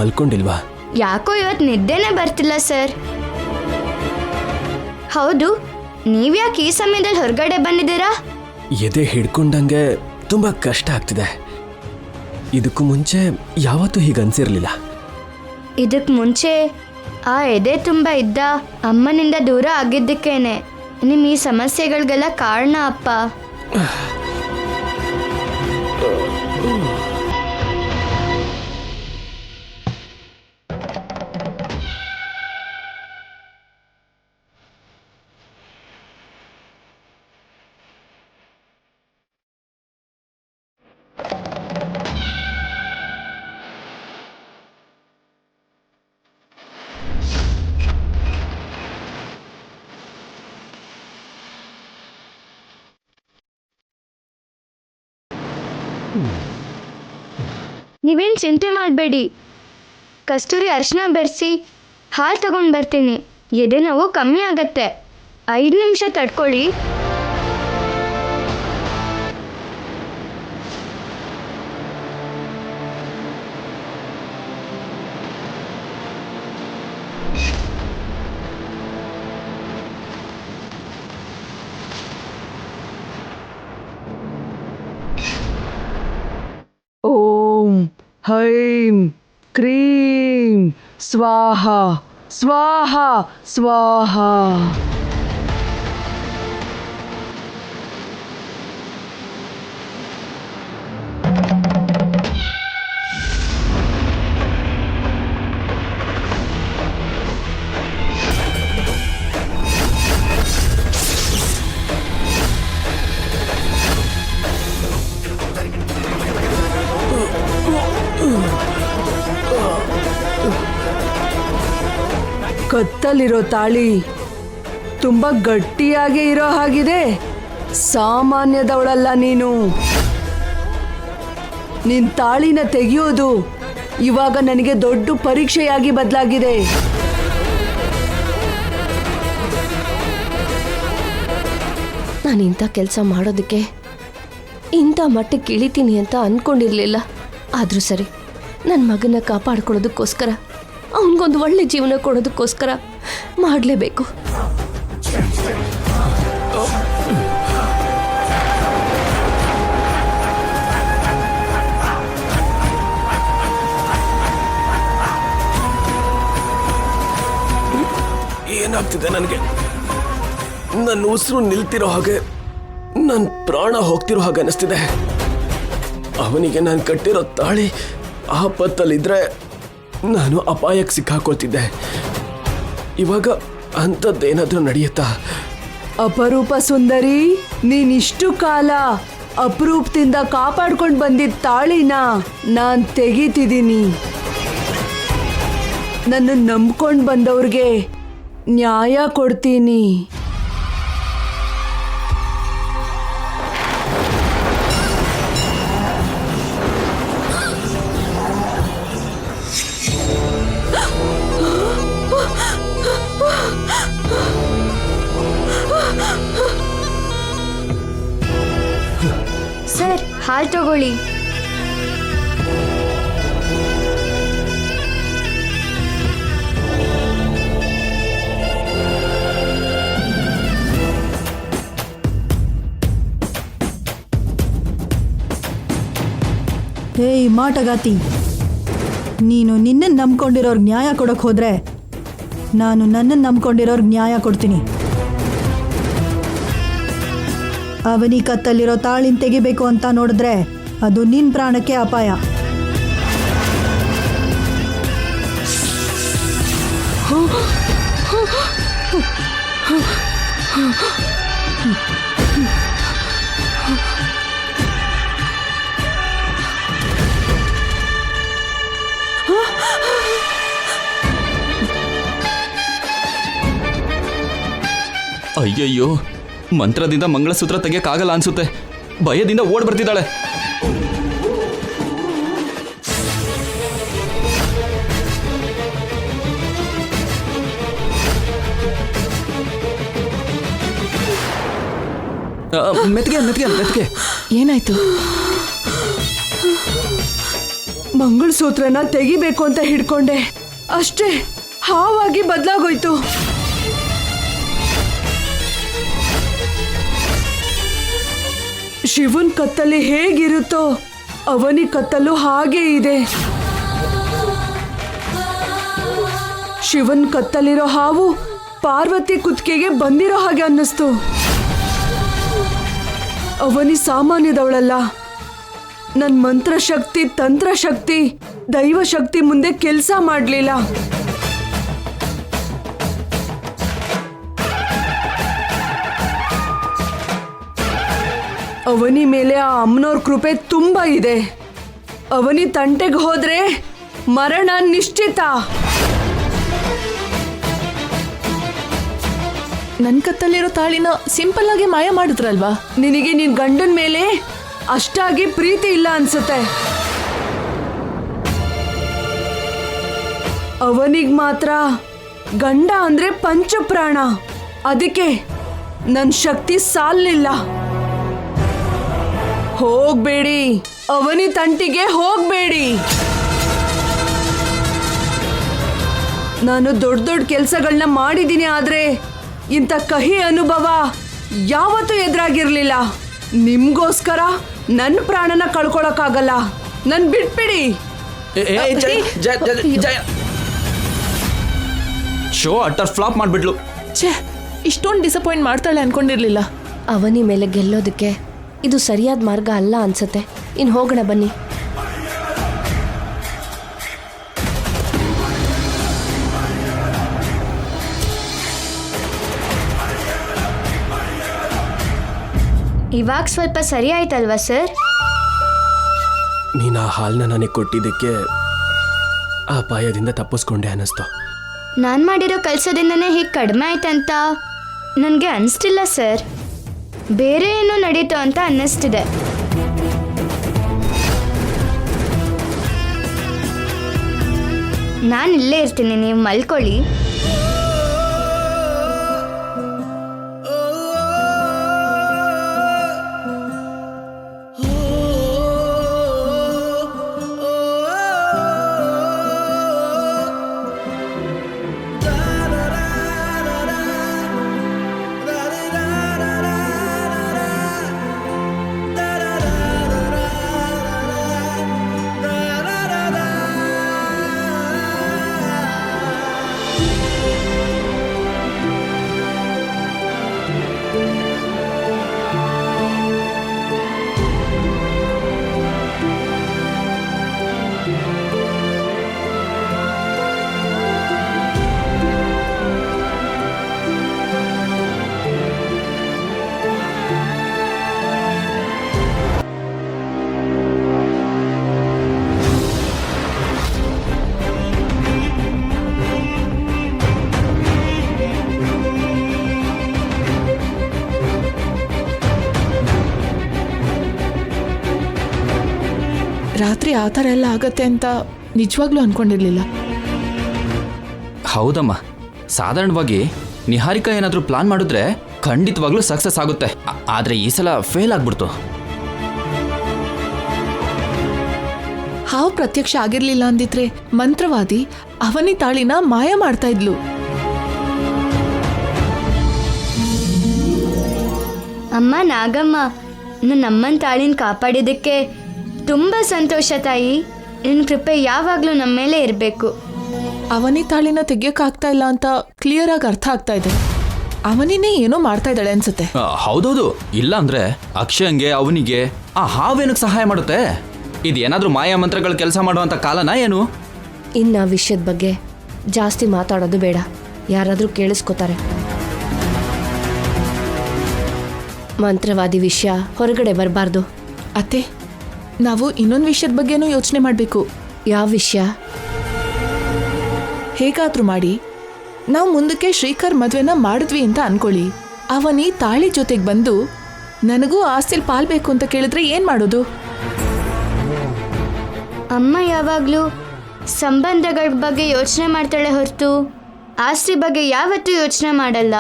ಮಲ್ಕೊಂಡಿಲ್ವಾ? ಯಾಕೋ ಇವತ್ತು ನಿದ್ದೆನೇ ಬರ್ತಿಲ್ಲ ಸರ್. ಹೌದು, ನೀವ್ಯಾಕೆ ಈ ಸಮಯದಲ್ಲಿ ಹೊರಗಡೆ ಬಂದಿದ್ದೀರಾ? ಎದೆ ಹಿಡ್ಕೊಂಡಂಗೆ ತುಂಬಾ ಕಷ್ಟ ಆಗ್ತಿದೆ. ಇದಕ್ಕೂ ಮುಂಚೆ ಯಾವತ್ತೂ ಹೀಗನ್ಸಿರ್ಲಿಲ್ಲ. ಇದಕ್ಕೆ ಮುಂಚೆ ಆ ಎದೆ ತುಂಬ ಇದ್ದ ಅಮ್ಮನಿಂದ ದೂರ ಆಗಿದ್ದಕ್ಕೇನೆ ನಿಮ್ಮ ಈ ಸಮಸ್ಯೆಗಳಿಗೆಲ್ಲ ಕಾರಣ ಅಪ್ಪ. ನೀವೇನು ಚಿಂತೆ ಮಾಡಬೇಡಿ. ಕಸ್ತೂರಿ ಅರಿಶಿನ ಬೆರೆಸಿ ಹಾಲು ತಗೊಂಡು ಬರ್ತೀನಿ. ಎದೆ ನೋವು ಕಮ್ಮಿ ಆಗತ್ತೆ. 5 ನಿಮಿಷ ತಡ್ಕೊಳ್ಳಿ. ಓಂ ಹೈಂ ಕ್ರೀಂ ಸ್ವಾಹ ಸ್ವಾಹ ಸ್ವಾಹ. ಕತ್ತಲಿರೋ ತಾಳಿ ತುಂಬ ಗಟ್ಟಿಯಾಗಿ ಇರೋ ಹಾಗಿದೆ. ಸಾಮಾನ್ಯದವಳಲ್ಲ ನೀನು. ನಿನ್ ತಾಳಿನ ತೆಗೆಯೋದು ಇವಾಗ ನನಗೆ ದೊಡ್ಡ ಪರೀಕ್ಷೆಯಾಗಿ ಬದಲಾಗಿದೆ. ನಾನು ಇಂಥ ಕೆಲಸ ಮಾಡೋದಕ್ಕೆ ಇಂಥ ಮಟ್ಟಕ್ಕೆ ಇಳಿತೀನಿ ಅಂತ ಅಂದ್ಕೊಂಡಿರಲಿಲ್ಲ. ಆದರೂ ಸರಿ, ನನ್ನ ಮಗನ ಕಾಪಾಡ್ಕೊಳ್ಳೋದಕ್ಕೋಸ್ಕರ, ಅವನಿಗೊಂದು ಒಳ್ಳೆ ಜೀವನ ಕೊಡೋದಕ್ಕೋಸ್ಕರ ಮಾಡಲೇಬೇಕು. ಏನಾಗ್ತಿದೆ ನನಗೆ? ನನ್ನ ಉಸಿರು ನಿಲ್ತಿರೋ ಹಾಗೆ, ನನ್ನ ಪ್ರಾಣ ಹೋಗ್ತಿರೋ ಹಾಗೆ ಅನಿಸ್ತಿದೆ. ಅವನಿಗೆ ನಾನು ಕಟ್ಟಿರೋ ತಾಳಿ ಆಪತ್ತಲ್ಲಿದ್ರೆ ನಾನು ಅಪಾಯಕ್ಕೆ ಸಿಕ್ಕಾಕೊಳ್ತಿದ್ದೆ. ಇವಾಗ ಅಂಥದ್ದೇನಾದ್ರೂ ನಡೆಯುತ್ತಾ? ಅಪರೂಪ ಸುಂದರಿ, ನೀನಿಷ್ಟು ಕಾಲ ಅಪರೂಪದಿಂದ ಕಾಪಾಡ್ಕೊಂಡು ಬಂದಿದ್ದ ತಾಳಿನ ನಾನು ತೆಗಿತಿದ್ದೀನಿ. ನನ್ನ ನಂಬ್ಕೊಂಡು ಬಂದವ್ರಿಗೆ ನ್ಯಾಯ ಕೊಡ್ತೀನಿ. ಸರ್, ಹಾಲು ತಗೊಳ್ಳಿ. ಏಯ್ ಮಾಟಗಾತಿ, ನೀನು ನಿನ್ನನ್ನು ನಂಬ್ಕೊಂಡಿರೋರ್ಗೆ ನ್ಯಾಯ ಕೊಡೋಕೆ ಹೋದರೆ ನಾನು ನನ್ನನ್ನು ನಂಬ್ಕೊಂಡಿರೋರ್ಗೆ ನ್ಯಾಯ ಕೊಡ್ತೀನಿ. ಅವನಿ ಕತ್ತಲ್ಲಿರೋ ತಾಳಿನ ತೆಗಿಬೇಕು ಅಂತ ನೋಡಿದ್ರೆ ಅದು ನಿನ್ನ ಪ್ರಾಣಕ್ಕೆ ಅಪಾಯ. ಅಯ್ಯಯ್ಯೋ, ಮಂತ್ರದಿಂದ ಮಂಗಳಸೂತ್ರ ತೆಗಿಯಕ್ಕಾಗಲ್ಲ ಅನ್ಸುತ್ತೆ. ಭಯದಿಂದ ಓಡ್ ಬರ್ತಿದ್ದಾಳೆ. ಮೆತ್ಗೆ ಮೆತ್ಗೆ ಮೆತ್ಗೆ. ಏನಾಯ್ತು? ಮಂಗಳಸೂತ್ರನ ತೆಗಿಬೇಕು ಅಂತ ಹಿಡ್ಕೊಂಡೆ, ಅಷ್ಟೇ ಹಾವಾಗಿ ಬದಲಾಗೋಯ್ತು. ಶಿವನ್ ಕತ್ತಲ್ಲಿ ಹೇಗಿರುತ್ತೋ ಅವನಿ ಕತ್ತಲು ಹಾಗೇ ಇದೆ. ಶಿವನ್ ಕತ್ತಲಿರೋ ಹಾವು ಪಾರ್ವತಿ ಕುತ್ತಿಗೆಗೆ ಬಂದಿರೋ ಹಾಗೆ ಅನ್ನಿಸ್ತು. ಅವನಿ ಸಾಮಾನ್ಯದವಳಲ್ಲ. ನನ್ನ ಮಂತ್ರಶಕ್ತಿ, ತಂತ್ರಶಕ್ತಿ, ದೈವಶಕ್ತಿ ಮುಂದೆ ಕೆಲಸ ಮಾಡಲಿಲ್ಲ. ಅವನಿ ಮೇಲೆ ಆ ಅಮ್ಮನವ್ರ ಕೃಪೆ ತುಂಬಾ ಇದೆ. ಅವನಿ ತಂಟೆಗೆ ಹೋದ್ರೆ ಮರಣ ನಿಶ್ಚಿತ. ನನ್ನ ಕತ್ತಲ್ಲಿರೋ ತಾಳಿನ ಸಿಂಪಲ್ ಆಗಿ ಮಾಯ ಮಾಡಿದ್ರಲ್ವಾ? ನಿನಗೆ ನಿನ್ ಗಂಡನ ಮೇಲೆ ಅಷ್ಟಾಗಿ ಪ್ರೀತಿ ಇಲ್ಲ ಅನ್ಸುತ್ತೆ. ಅವನಿಗೆ ಮಾತ್ರ ಗಂಡ ಅಂದ್ರೆ ಪಂಚಪ್ರಾಣ. ಅದಕ್ಕೆ ನನ್ನ ಶಕ್ತಿ ಸಾಲಿಲ್ಲ. ಹೋಗ್ಬೇಡಿ, ಅವನಿ ತಂಟಿಗೆ ಹೋಗ್ಬೇಡಿ. ನಾನು ದೊಡ್ಡ ದೊಡ್ಡ ಕೆಲಸಗಳನ್ನ ಮಾಡಿದ್ದೀನಿ, ಆದ್ರೆ ಇಂಥ ಕಹಿ ಅನುಭವ ಯಾವತ್ತೂ ಎದುರಾಗಿರ್ಲಿಲ್ಲ. ನಿಮ್ಗೋಸ್ಕರ ನನ್ನ ಪ್ರಾಣನ ಕಳ್ಕೊಳಕ್ಕಾಗಲ್ಲ. ನನ್ ಬಿಟ್ಬಿಡಿ. ಶೋ ಅಟ್ಟರ್ ಫ್ಲಾಪ್ ಮಾಡ್ಬಿಡ್ಲು. ಛೇ, ಇಷ್ಟೊಂದು ಡಿಸಪಾಯಿಂಟ್ ಮಾಡ್ತಾಳೆ ಅನ್ಕೊಂಡಿರ್ಲಿಲ್ಲ. ಅವನಿ ಮೇಲೆ ಗೆಲ್ಲೋದಕ್ಕೆ ಇದು ಸರಿಯಾದ ಮಾರ್ಗ ಅಲ್ಲ ಅನ್ಸತ್ತೆ. ಇನ್ನು ಹೋಗೋಣ ಬನ್ನಿ. ಇವಾಗ ಸ್ವಲ್ಪ ಸರಿ ಆಯ್ತಲ್ವಾ ಸರ್? ನೀನು ಆ ಹಾಲನ್ನ ನನಗೆ ಕೊಟ್ಟಿದ್ದಕ್ಕೆ ಆ ಅಪಾಯದಿಂದ ತಪ್ಪಿಸ್ಕೊಂಡೆ ಅನ್ನಿಸ್ತು. ನಾನು ಮಾಡಿರೋ ಕೆಲಸದಿಂದನೇ ಹೀಗೆ ಕಡಿಮೆ ಆಯ್ತಂತ ನನಗೆ ಅನಿಸ್ತಿಲ್ಲ ಸರ್. ಬೇರೆ ಏನೋ ನಡೀತು ಅಂತ ಅನ್ನಿಸ್ತಿದೆ. ನಾನು ಇಲ್ಲೇ ಇರ್ತೀನಿ, ನೀವು ಮಲ್ಕೊಳ್ಳಿ. ರಾತ್ರಿ ಆ ಥರ ಎಲ್ಲ ಆಗತ್ತೆ ಅಂತ ನಿಜವಾಗ್ಲೂ ಅನ್ಕೊಂಡಿರ್ಲಿಲ್ಲ. ಹೌದಮ್ಮ, ಸಾಧಾರಣವಾಗಿ ನಿಹಾರಿಕಾ ಏನಾದರೂ ಪ್ಲಾನ್ ಮಾಡಿದ್ರೆ ಖಂಡಿತವಾಗ್ಲೂ ಸಕ್ಸಸ್ ಆಗುತ್ತೆ. ಆದರೆ ಈ ಸಲ ಫೇಲ್ ಆಗ್ಬಿಡ್ತು. ಹಾವು ಪ್ರತ್ಯಕ್ಷ ಆಗಿರ್ಲಿಲ್ಲ ಅಂದಿದ್ರೆ ಮಂತ್ರವಾದಿ ಅವನಿ ತಾಳಿನ ಮಾಯ ಮಾಡ್ತಾ ಇದ್ಲು. ಅಮ್ಮ ನಾಗಮ್ಮ, ನನ್ನ ಅಮ್ಮನ ತಾಳಿನ ಕಾಪಾಡಿದ್ದಕ್ಕೆ ತುಂಬ ಸಂತೋಷ ತಾಯಿ. ನಿನ್ನ ಕೃಪೆ ಯಾವಾಗಲೂ ನಮ್ಮ ಮೇಲೆ ಇರಬೇಕು. ಅವನಿ ತಾಳಿನ ತೆಗಿಯೋಕ್ಕಾಗ್ತಾ ಇಲ್ಲ ಅಂತ ಕ್ಲಿಯರ್ ಆಗಿ ಅರ್ಥ ಆಗ್ತಾ ಇದೆ. ಅವನಿನೇ ಏನೋ ಮಾಡ್ತಾ ಇದ್ದಾಳೆ ಅನ್ಸುತ್ತೆ. ಹೌದೌದು, ಇಲ್ಲ ಅಂದ್ರೆ ಅಕ್ಷಯಂಗೆ ಅವನಿಗೆ ಆ ಹಾವೇನಕ್ಕೆ ಸಹಾಯ ಮಾಡುತ್ತೆ? ಇದೇನಾದ್ರೂ ಮಾಯಾ ಮಂತ್ರಗಳ ಕೆಲಸ ಮಾಡುವಂತ ಕಾಲನ ಏನು? ಇನ್ನು ಆ ವಿಷಯದ ಬಗ್ಗೆ ಜಾಸ್ತಿ ಮಾತಾಡೋದು ಬೇಡ, ಯಾರಾದರೂ ಕೇಳಿಸ್ಕೋತಾರೆ. ಮಂತ್ರವಾದಿ ವಿಷಯ ಹೊರಗಡೆ ಬರಬಾರ್ದು. ಅತ್ತೆ, ನಾವು ಇನ್ನೊಂದು ವಿಷಯದ ಬಗ್ಗೆನೂ ಯೋಚನೆ ಮಾಡಬೇಕು. ಯಾವ ವಿಷಯ? ಹೇಗಾದ್ರೂ ಮಾಡಿ ನಾವು ಮುಂದಕ್ಕೆ ಶ್ರೀಕರ್ ಮದುವೆನ ಮಾಡಿದ್ವಿ ಅಂತ ಅನ್ಕೊಳ್ಳಿ. ಅವನಿ ತಾಳಿ ಜೊತೆಗೆ ಬಂದು ನನಗೂ ಆಸ್ತಿಲ್ ಪಾಲ್ಬೇಕು ಅಂತ ಕೇಳಿದ್ರೆ ಏನು ಮಾಡೋದು? ಅಮ್ಮ ಯಾವಾಗಲೂ ಸಂಬಂಧಗಳ ಬಗ್ಗೆ ಯೋಚನೆ ಮಾಡ್ತಾಳೆ ಹೊರತು ಆಸ್ತಿ ಬಗ್ಗೆ ಯಾವತ್ತೂ ಯೋಚನೆ ಮಾಡಲ್ಲ.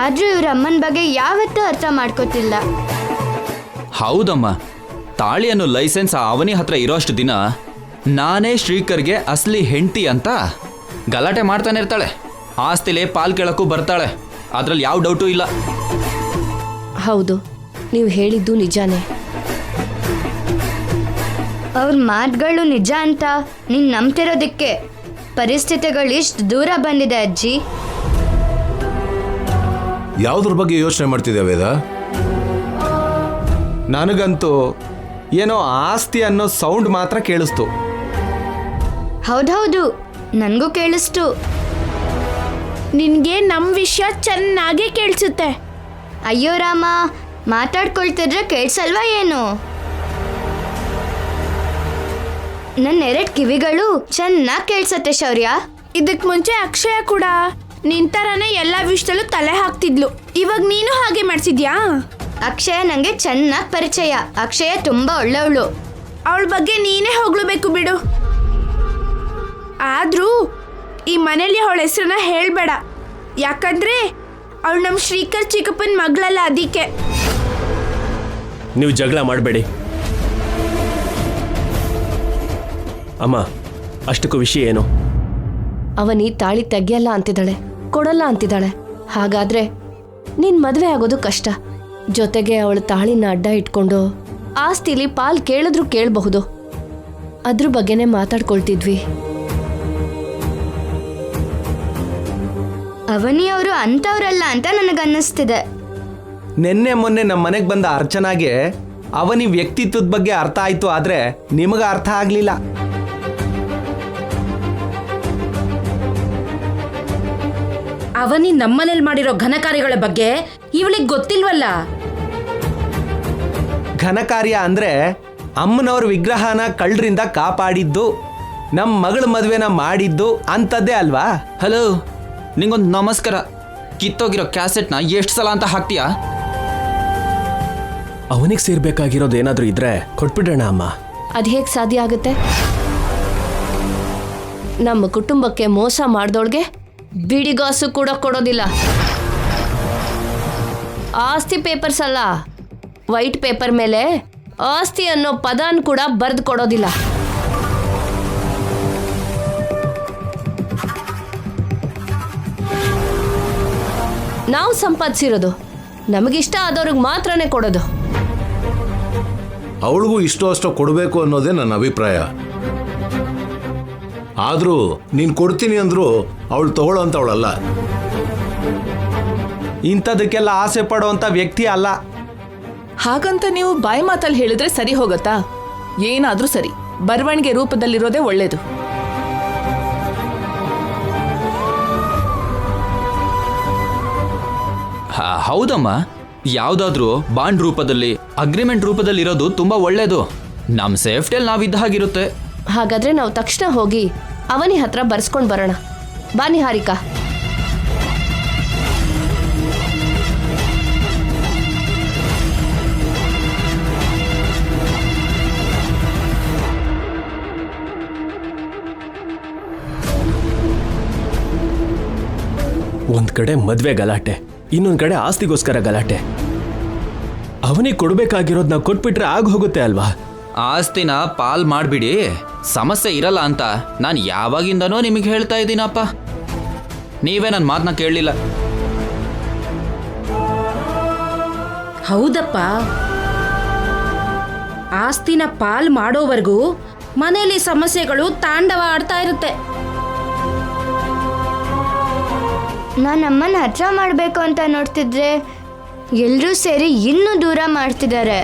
ಆದರೂ ಇವ್ರ ಅಮ್ಮನ ಬಗ್ಗೆ ಯಾವತ್ತೂ ಅರ್ಥ ಮಾಡ್ಕೋತಿಲ್ಲ. ಹೌದಮ್ಮ, ತಾಳಿ ಅನ್ನೋ ಲೈಸೆನ್ಸ್ ಆ ಅವನಿ ಹತ್ರ ಇರೋಷ್ಟು ದಿನ ನಾನೇ ಶ್ರೀಕರ್ಗೆ ಅಸಲಿ ಹೆಂಡತಿ ಅಂತ ಗಲಾಟೆ ಮಾಡ್ತಾನೆ ಇರ್ತಾಳೆ. ಆಸ್ತಿಲೇ ಪಾಲ್ ಕೇಳಕ್ಕೂ ಬರ್ತಾಳೆ. ಅದ್ರಲ್ಲಿ ಯಾವ ಡೌಟು ಇಲ್ಲ. ಹೌದು, ನೀವು ಹೇಳಿದ್ದು ನಿಜಾನೇ. ಅವ್ರ ಮಾತುಗಳು ನಿಜ ಅಂತ ನೀನು ನಂಬ್ತಿರೋದಕ್ಕೆ ಪರಿಸ್ಥಿತಿಗಳು ಇಷ್ಟು ದೂರ ಬಂದಿದೆ ಅಜ್ಜಿ. ಯಾವುದ್ರ ಬಗ್ಗೆ ಯೋಚನೆ ಮಾಡ್ತಿದ್ದೆ ವೇದ? ನನಗಂತೂ ಏನೋ ಆಸ್ತಿ ಅನ್ನೋ ಸೌಂಡ್ ಮಾತ್ರ ಕೇಳಿಸ್ತು. ಹೌದೌದು, ನನಗೂ ಕೇಳಿಸ್ತು. ನಿನ್ಗೆ ನಮ್ಮ ವಿಷಯ ಚೆನ್ನಾಗಿ ಕೇಳಿಸುತ್ತೆ. ಅಯ್ಯೋ ರಾಮ, ಮಾತಾಡ್ಕೊಳ್ತಿದ್ರೆ ಕೇಳಿಸಲ್ವಾ ಏನು? ನನ್ನ 2 ಕಿವಿಗಳು ಚೆನ್ನಾಗಿ ಕೇಳಿಸತ್ತೆ ಶೌರ್ಯ. ಇದಕ್ ಮುಂಚೆ ಅಕ್ಷಯ ಕೂಡ ನಿಂತರನೇ ಎಲ್ಲ ವಿಷಯದಲ್ಲೂ ತಲೆ ಹಾಕ್ತಿದ್ಲು. ಇವಾಗ ನೀನು ಹಾಗೆ ಮಾಡ್ಸಿದ್ಯಾ? ಅಕ್ಷಯ ನನಗೆ ಚೆನ್ನಾಗಿ ಪರಿಚಯ. ಅಕ್ಷಯ ತುಂಬ ಒಳ್ಳೆಯವಳು. ಅವಳ ಬಗ್ಗೆ ನೀನೇ ಹೊಗಳ್ಬೇಕು ಬಿಡು. ಆದ್ರೂ ಈ ಮನೇಲಿ ಅವಳ ಹೆಸರನ್ನ ಹೇಳ್ಬೇಡ. ಯಾಕಂದ್ರೆ ಅವಳು ನಮ್ಮ ಶ್ರೀಕರ್ ಚಿಕ್ಕಪ್ಪನ ಮಗಳಲ್ಲ, ಅದಕ್ಕೆ. ನೀವು ಜಗಳ ಮಾಡಬೇಡಿ ಅಮ್ಮ. ಅಷ್ಟಕ್ಕೂ ವಿಷಯ ಏನು? ಅವನಿ ತಾಳಿ ತೆಗಿಯಲ್ಲ ಅಂತಿದ್ದಾಳೆ, ಕೊಡಲ್ಲ ಅಂತಿದ್ದಾಳೆ. ಹಾಗಾದ್ರೆ ನಿನ್ ಮದ್ವೆ ಆಗೋದು ಕಷ್ಟ. ಜೊತೆಗೆ ಅವಳ ತಾಳಿನ ಅಡ್ಡ ಇಟ್ಕೊಂಡು ಆಸ್ತಿಲಿ ಪಾಲ್ ಕೇಳಿದ್ರು ಕೇಳಬಹುದು. ಅದ್ರ ಬಗ್ಗೆನೇ ಮಾತಾಡ್ಕೊಳ್ತಿದ್ವಿ. ಅವನಿ ಅವರು ಅಂಥವ್ರಲ್ಲ ಅಂತ ನನಗನ್ನಿಸ್ತಿದೆ. ನಿನ್ನೆ ಮೊನ್ನೆ ನಮ್ಮ ಮನೆಗೆ ಬಂದ ಅರ್ಚನಾಗೆ ಅವನಿ ವ್ಯಕ್ತಿತ್ವದ ಬಗ್ಗೆ ಅರ್ಥ ಆಯ್ತು, ಆದ್ರೆ ನಿಮಗೆ ಅರ್ಥ ಆಗ್ಲಿಲ್ಲ. ಅವನಿ ನಮ್ಮನೇಲಿ ಮಾಡಿರೋ ಘನಕಾರ್ಯಗಳ ಬಗ್ಗೆ ಇವಳಿಗೆ ಗೊತ್ತಿಲ್ವಲ್ಲ. ಘನ ಕಾರ್ಯ ಅಂದ್ರೆ ಅಮ್ಮನವ್ರ ವಿಗ್ರಹನ ಕಳ್ಳರಿಂದ ಕಾಪಾಡಿದ್ದು, ನಮ್ಮ ಮಗಳ ಮದುವೆನ ಮಾಡಿದ್ದು ಅಂಥದ್ದೇ ಅಲ್ವಾ? ಹಲೋ, ನಿಂಗೊಂದು ನಮಸ್ಕಾರ. ಕಿತ್ತೋಗಿರೋ ಕ್ಯಾಸೆಟ್ನ ಎಷ್ಟು ಸಲ ಅಂತ ಹಾಕ್ತೀಯಾ? ಅವನಿಗೆ ಸೇರ್ಬೇಕಾಗಿರೋದು ಏನಾದ್ರೂ ಇದ್ರೆ ಕೊಟ್ಬಿಡೋಣ ಅಮ್ಮ. ಅದ್ ಹೇಗ್ ಸಾಧ್ಯ ಆಗುತ್ತೆ? ನಮ್ಮ ಕುಟುಂಬಕ್ಕೆ ಮೋಸ ಮಾಡ್ದೋಳ್ಗೆ ಬಿಡಿಗಾಸು ಕೂಡ ಕೊಡೋದಿಲ್ಲ. ಆಸ್ತಿ ಪೇಪರ್ಸ್ ಅಲ್ಲ, ವೈಟ್ ಪೇಪರ್ ಮೇಲೆ ಆಸ್ತಿ ಅನ್ನೋ ಪದನ್ ಕೂಡ ಬರ್ದು ಕೊಡೋದಿಲ್ಲ. ನಾವು ಸಂಪಾದಿಸಿರೋದು ನಮಗಿಷ್ಟ ಆದವ್ರಿಗೆ ಮಾತ್ರನೇ ಕೊಡೋದು. ಅವಳಿಗೂ ಇಷ್ಟೋ ಅಷ್ಟೋ ಕೊಡಬೇಕು ಅನ್ನೋದೇ ನನ್ನ ಅಭಿಪ್ರಾಯ. ಆದರೂ ನೀನು ಕೊಡ್ತೀನಿ ಅಂದ್ರು ಅವಳು ತಗೊಳ್ಳೋ ಅಂತವಳಲ್ಲ. ಇಂಥದಕ್ಕೆಲ್ಲ ಆಸೆ ಪಡೋವಂಥ ವ್ಯಕ್ತಿ ಅಲ್ಲ. ಹಾಗಂತ ನೀವು ಬಾಯಿ ಮಾತಲ್ಲಿ ಹೇಳಿದ್ರೆ ಸರಿ ಹೋಗತ್ತಾ? ಏನಾದ್ರೂ ಸರಿ, ಬರವಣಿಗೆ ರೂಪದಲ್ಲಿರೋದೇ ಒಳ್ಳೇದು. ಹೌದಮ್ಮ, ಯಾವುದಾದ್ರೂ ಬಾಂಡ್ ರೂಪದಲ್ಲಿ, ಅಗ್ರಿಮೆಂಟ್ ರೂಪದಲ್ಲಿ ಇರೋದು ತುಂಬಾ ಒಳ್ಳೇದು. ನಮ್ಮ ಸೇಫ್ಟಿಯಲ್ಲಿ ನಾವಿದ್ದ ಹಾಗಿರುತ್ತೆ. ಹಾಗಾದ್ರೆ ನಾವು ತಕ್ಷಣ ಹೋಗಿ ಅವನಿ ಹತ್ರ ಬರ್ಸ್ಕೊಂಡು ಬರೋಣ. ಬಾ ನಿಹಾರಿಕಾ. ಒಂದ್ ಕಡೆ ಮದ್ವೆ ಗಲಾಟೆ, ಇನ್ನೊಂದ್ ಕಡೆ ಆಸ್ತಿಗೋಸ್ಕರ ಗಲಾಟೆ. ಅವನಿಗೆ ಕೊಡ್ಬೇಕಾಗಿರೋದು ನಾವು ಕೊಟ್ಬಿಟ್ರೆ ಆಗ ಹೋಗುತ್ತೆ ಅಲ್ವಾ? ಆಸ್ತಿನ ಪಾಲ್ ಮಾಡಿಬಿಡಿ, ಸಮಸ್ಯೆ ಇರಲ್ಲ ಅಂತ ನಾನು ಯಾವಾಗಿಂದನೋ ನಿಮಗೆ ಹೇಳ್ತಾ ಇದ್ದೀನಪ್ಪ. ನೀವೇ ನನ್ನ ಮಾತನ್ನ ಕೇಳಲಿಲ್ಲ. ಹೌದಪ್ಪ, ಆಸ್ತಿನ ಪಾಲ್ ಮಾಡೋವರೆಗೂ ಮನೆಯಲ್ಲಿ ಸಮಸ್ಯೆಗಳು ತಾಂಡವ ಆಡ್ತಾ ಇರುತ್ತೆ. ನಾನು ಅಮ್ಮನ ಹತ್ರ ಮಾಡಬೇಕು ಅಂತ ನೋಡ್ತಿದ್ರೆ ಎಲ್ಲರೂ ಸೇರಿ ಇನ್ನೂ ದೂರ ಮಾಡ್ತಿದ್ದಾರೆ.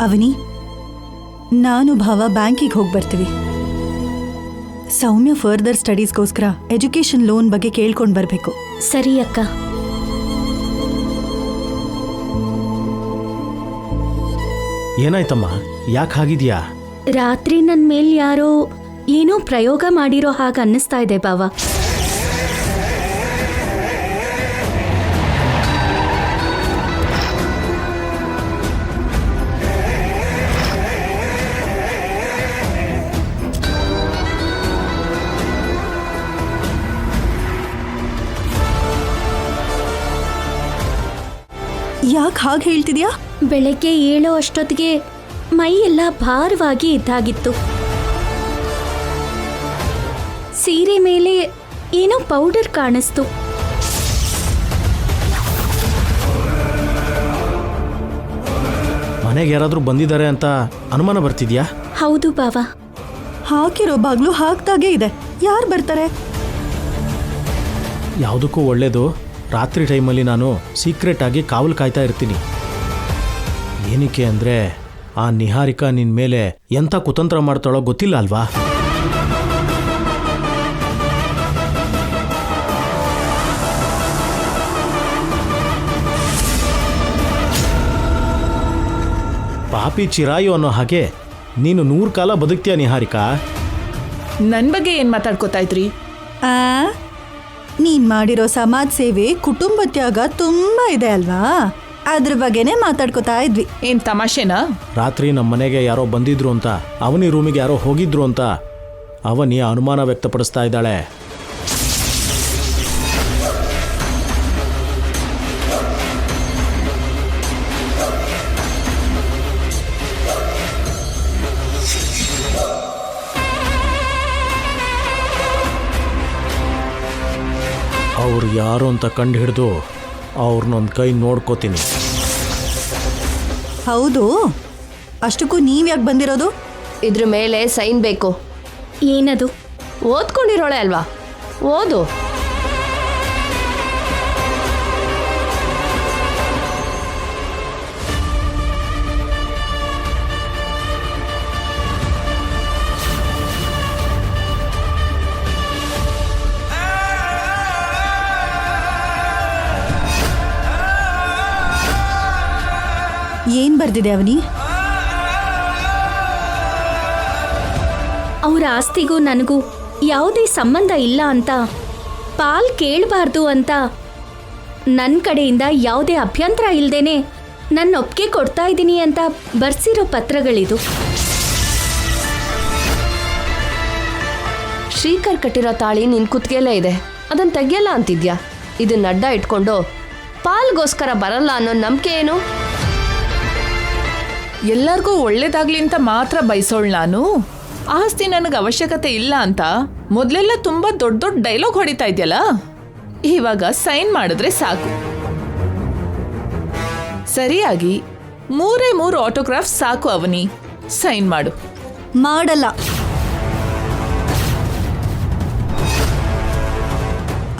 ಅವನಿ, ನಾನು ಭಾವ ಬ್ಯಾಂಕಿಗೆ ಹೋಗಿ ಬರ್ತೀವಿ. ಸೌಮ್ಯ ಫರ್ದರ್ ಸ್ಟಡೀಸ್ಗೋಸ್ಕರ ಎಜುಕೇಷನ್ ಲೋನ್ ಬಗ್ಗೆ ಕೇಳ್ಕೊಂಡು ಬರಬೇಕು. ಸರಿ ಅಕ್ಕ. ಏನಾಯ್ತಮ್ಮ, ಯಾಕೆ ಹಾಗಿದ್ಯಾ? ರಾತ್ರಿ ನನ್ನ ಮೇಲ್ ಯಾರೋ ಏನೋ ಪ್ರಯೋಗ ಮಾಡಿರೋ ಹಾಗೆ ಅನ್ನಿಸ್ತಾ ಇದೆ ಬಾವ. ಯಾಕೆ ಹಾಗೆ ಹೇಳ್ತಿದ್ಯಾ? ಬೆಳಗ್ಗೆ ಏಳೋ ಅಷ್ಟೊತ್ತಿಗೆ ಮೈ ಎಲ್ಲ ಭಾರವಾಗಿ ಇದ್ದಾಗಿತ್ತು. ಸೀರೆ ಮೇಲೆ ಏನೋ ಪೌಡರ್ ಕಾಣಿಸ್ತು. ಮನೆಗೆ ಯಾರಾದರೂ ಬಂದಿದ್ದಾರೆ ಅಂತ ಅನುಮಾನ ಬರ್ತಿದ್ಯಾ? ಹೌದು ಬಾವಾ. ಹಾಕಿರೋ ಬಾಗ್ಲು ಹಾಕ್ದಾಗೆ ಇದೆ. ಯಾರು ಬರ್ತಾರೆ? ಯಾವುದಕ್ಕೂ ಒಳ್ಳೇದು, ರಾತ್ರಿ ಟೈಮಲ್ಲಿ ನಾನು ಸೀಕ್ರೆಟ್ ಆಗಿ ಕಾವಲು ಕಾಯ್ತಾ ಇರ್ತೀನಿ. ಏನಕ್ಕೆ ಅಂದರೆ ಆ ನಿಹಾರಿಕಾ ನಿನ್ನ ಮೇಲೆ ಎಂಥ ಕುತಂತ್ರ ಮಾಡ್ತಾಳೋ ಗೊತ್ತಿಲ್ಲ ಅಲ್ವಾ? ಪಾಪಿ ಚಿರಾಯು ಅನ್ನೋ ಹಾಗೆ ನೀನು 100 ಕಾಲ ಬದುಕ್ತೀಯ ನಿಹಾರಿಕಾ. ನನ್ ಬಗ್ಗೆ ಏನ್ ಮಾತಾಡ್ಕೋತಾ ಇದ್ರಿ? ಆ ನೀನ್ ಮಾಡಿರೋ ಸಮಾಜ ಸೇವೆ, ಕುಟುಂಬ ತ್ಯಾಗ ತುಂಬಾ ಇದೆ ಅಲ್ವಾ? ಅದ್ರ ಬಗ್ಗೆನೇ ಮಾತಾಡ್ಕೋತಾ ಇದ್ವಿ. ಏನ್ ತಮಾಷೆನಾ? ರಾತ್ರಿ ನಮ್ಮ ಮನೆಗೆ ಯಾರೋ ಬಂದಿದ್ರು ಅಂತ, ಅವನಿ ರೂಮಿಗೆ ಯಾರೋ ಹೋಗಿದ್ರು ಅಂತ ಅವನಿ ಅನುಮಾನ ವ್ಯಕ್ತಪಡಿಸ್ತಾ ಇದ್ದಾಳೆ. ಅವ್ರು ಯಾರು ಅಂತ ಕಂಡು ಹಿಡಿದು ಅವ್ರನ್ನೊಂದು ಕೈ ನೋಡ್ಕೋತೀನಿ. ಹೌದು, ಅಷ್ಟಕ್ಕೂ ನೀವ್ಯಾಕೆ ಬಂದಿರೋದು? ಇದ್ರ ಮೇಲೆ ಸೈನ್ ಬೇಕು. ಏನದು? ಓದ್ಕೊಂಡಿರೋಳೆ ಅಲ್ವಾ, ಓದು. ಏನ್ ಬರ್ದಿದೆ ಅವನಿ? ಅವ್ರ ಆಸ್ತಿಗೂ ನನಗೂ ಯಾವುದೇ ಸಂಬಂಧ ಇಲ್ಲ ಅಂತ, ಪಾಲ್ ಕೇಳಬಾರ್ದು ಅಂತ, ನನ್ನ ಕಡೆಯಿಂದ ಯಾವುದೇ ಅಭ್ಯಂತರ ಇಲ್ದೇನೆ ನನ್ನ ಒಪ್ಪಿಗೆ ಕೊಡ್ತಾ ಇದ್ದೀನಿ ಅಂತ ಬರ್ಸಿರೋ ಪತ್ರಗಳಿದು. ಶ್ರೀಕರ್ ಕಟ್ಟಿರೋ ತಾಳಿ ನಿನ್ ಕುತ್ತಿಗೆಲ್ಲೇ ಇದೆ, ಅದನ್ನ ತೆಗಿಯಲ್ಲ ಅಂತಿದ್ಯಾ? ಇದನ್ನ ಅಡ್ಡ ಇಟ್ಕೊಂಡು ಪಾಲ್ಗೋಸ್ಕರ ಬರಲ್ಲ ಅನ್ನೋ ನಂಬಿಕೆ ಏನು? ಎಲ್ಲರಿಗೂ ಒಳ್ಳೇದಾಗ್ಲಿ ಅಂತ ಮಾತ್ರ ಬಯಸೋಳ್ ನಾನು. ಆಸ್ತಿ ನನಗೆ ಅವಶ್ಯಕತೆ ಇಲ್ಲ ಅಂತ ಮೊದಲೆಲ್ಲ ತುಂಬಾ ದೊಡ್ಡ ದೊಡ್ಡ ಡೈಲಾಗ್ ಹೊಡಿತಾ ಇದೆಯಲ್ಲ, ಇವಾಗ ಸೈನ್ ಮಾಡಿದ್ರೆ ಸಾಕು. ಸರಿಯಾಗಿ 3 ಆಟೋಗ್ರಾಫ್ ಸಾಕು ಅವನಿ, ಸೈನ್ ಮಾಡು. ಮಾಡಲ್ಲ.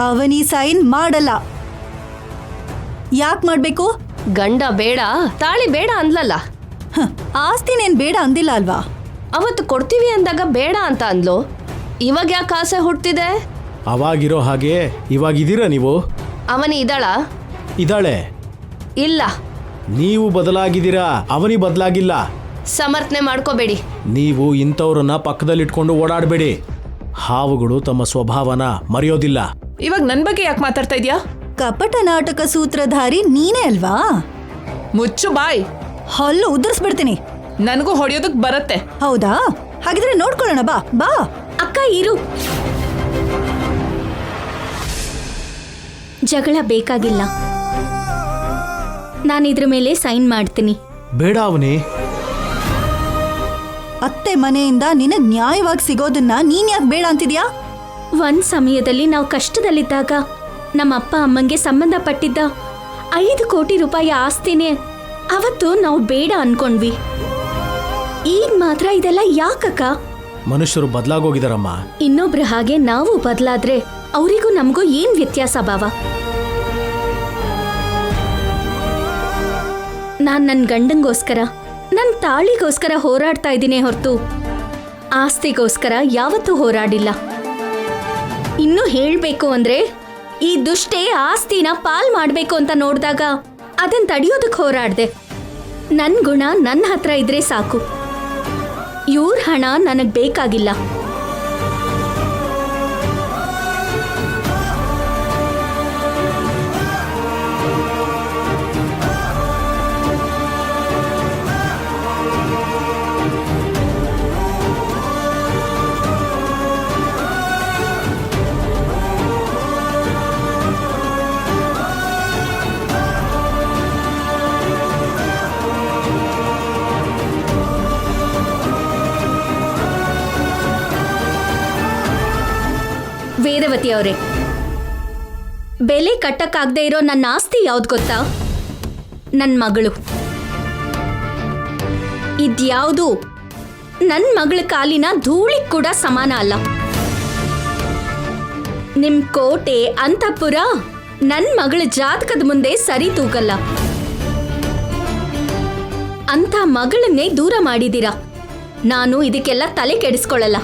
ಅವನಿ ಸೈನ್ ಮಾಡಲ್ಲ. ಯಾಕೆ ಮಾಡ್ಬೇಕು? ಗಂಡ ಬೇಡ, ತಾಳಿ ಬೇಡ ಅಂದ್ಲಲ್ಲ. ಆಸ್ತಿನೇನ್ ಬೇಡ ಅಂದಿಲ್ಲ ಅಲ್ವಾ? ಅವತ್ತು ಕೊಡ್ತೀವಿ ಅಂದಾಗ ಬೇಡ ಅಂತ ಅಂದ್ಲು. ಇವಾಗ ಯಾಕೆ ಆಸೆ ಹುಟ್ಟಿದೆ? ಅವಾಗಿರೋ ಹಾಗೆ ಇವಾಗಿದ್ದೀರಾ ನೀವು? ಅವನಿ ಇದ್ದಾಳ? ಇದ್ದಾಳೆ. ಇಲ್ಲ, ನೀವು ಬದಲಾಗಿದ್ದೀರಾ, ಅವನಿ ಬದಲಾಗಿಲ್ಲ. ಸಮರ್ಥನೆ ಮಾಡ್ಕೋಬೇಡಿ. ನೀವು ಇಂಥವ್ರನ್ನ ಪಕ್ಕದಲ್ಲಿಟ್ಕೊಂಡು ಓಡಾಡಬೇಡಿ. ಹಾವುಗಳು ತಮ್ಮ ಸ್ವಭಾವನ ಮರೆಯೋದಿಲ್ಲ. ಇವಾಗ ನನ್ನ ಬಗ್ಗೆ ಯಾಕೆ ಮಾತಾಡ್ತಾ ಇದೀಯಾ? ಕಪಟ ನಾಟಕ ಸೂತ್ರಧಾರಿ ನೀನೇ ಅಲ್ವಾ? ಮುಚ್ಚು ಬಾಯ್. ಹಲ್ಲು ಉದುರಿಸ್ಬಿಡ್ತೀನಿ. ನನಗೂ ಹೊಡೆಯೋದಕ್ ಬರುತ್ತೆ. ಹೌದಾ? ಹಾಗಿದ್ರೆ ನೋಡ್ಕೊಳ್ಳೋಣ, ಬಾ ಬಾ. ಅಕ್ಕ ಇರು, ಜಗಳ ಬೇಕಾಗಿಲ್ಲ. ನಾನಿದ್ರ ಮೇಲೆ ಸೈನ್ ಮಾಡ್ತೀನಿ. ಬೇಡ ಅವನಿ. ಅತ್ತೆ ಮನೆಯಿಂದ ನಿನಗ್ ನ್ಯಾಯವಾಗಿ ಸಿಗೋದನ್ನ ನೀನ್ ಯಾಕೆ ಬೇಡ ಅಂತಿದ್ಯಾ? ಒಂದ್ ಸಮಯದಲ್ಲಿ ನಾವು ಕಷ್ಟದಲ್ಲಿದ್ದಾಗ ನಮ್ಮ ಅಪ್ಪ ಅಮ್ಮಂಗೆ ಸಂಬಂಧಪಟ್ಟಿದ್ದ 5 ಕೋಟಿ ರೂಪಾಯಿ ಆಸ್ತಿನೇ ಅವತ್ತು ನಾವು ಬೇಡ ಅನ್ಕೊಂಡ್ವಿ. ಈಗ ಮಾತ್ರ ಇದೆಲ್ಲ ಯಾಕಕ್ಕ? ಮನುಷ್ಯರು ಬದಲಾಗೋಗಿದಾರಮ್ಮ. ಇನ್ನೊಬ್ರ ಹಾಗೆ ನಾವು ಬದಲಾದ್ರೆ ಅವರಿಗೂ ನಮಗೂ ಏನ್ ವ್ಯತ್ಯಾಸ ಬಾವ? ನಾನ್ ನನ್ನ ಗಂಡಂಗೋಸ್ಕರ, ನನ್ನ ತಾಳಿಗೋಸ್ಕರ ಹೋರಾಡ್ತಾ ಇದ್ದೀನಿ ಹೊರತು ಆಸ್ತಿಗೋಸ್ಕರ ಯಾವತ್ತೂ ಹೋರಾಡಿಲ್ಲ. ಇನ್ನು ಹೇಳ್ಬೇಕು ಅಂದ್ರೆ ಈ ದುಷ್ಟೇ ಆಸ್ತಿನ ಪಾಲ್ ಮಾಡ್ಬೇಕು ಅಂತ ನೋಡಿದಾಗ ಅದನ್ನ ತಡೆಯೋದಕ್ಕೆ ಹೋರಾಡ್ದೆ. ನನ್ ಗುಣ ನನ್ನ ಹತ್ರ ಇದ್ರೆ ಸಾಕು, ಇವ್ರ ಹಣ ನನಗ್ ಬೇಕಾಗಿಲ್ಲ. ಸರಸ್ವತಿ ಅವರೇ, ಬೆಲೆ ಕಟ್ಟಕ್ಕಾಗದೆ ಇರೋ ನನ್ನ ಆಸ್ತಿ ಯಾವ್ದು ಗೊತ್ತಾ? ನನ್ನ ಮಗಳು. ಇದ್ಯಾವುದು ನನ್ನ ಮಗಳ ಕಾಲಿನ ಧೂಳಿಗೆ ಕೂಡ ಸಮಾನ ಅಲ್ಲ. ನಿಮ್ ಕೋಟೆ ಅಂತಃಪುರ ನನ್ನ ಮಗಳ ಜಾತಕದ ಮುಂದೆ ಸರಿ ತೂಗಲ್ಲ. ಅಂತ ಮಗಳನ್ನೇ ದೂರ ಮಾಡಿದೀರಾ. ನಾನು ಇದಕ್ಕೆಲ್ಲ ತಲೆ ಕೆಡಿಸ್ಕೊಳ್ಳಲ್ಲ.